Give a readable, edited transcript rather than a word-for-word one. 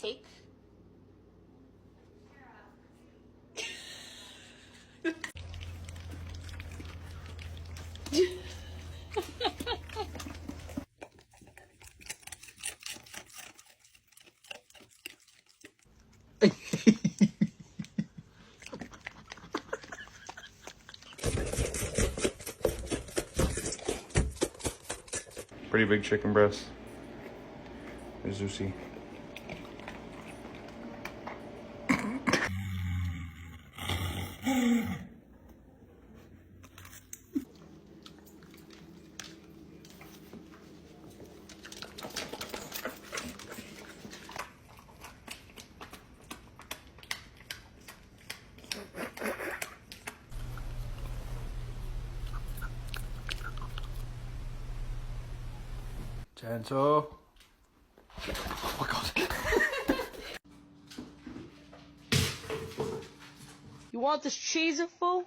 take. Pretty big chicken breast. They're juicy. Gentle. Oh my god. You want this cheese, fool?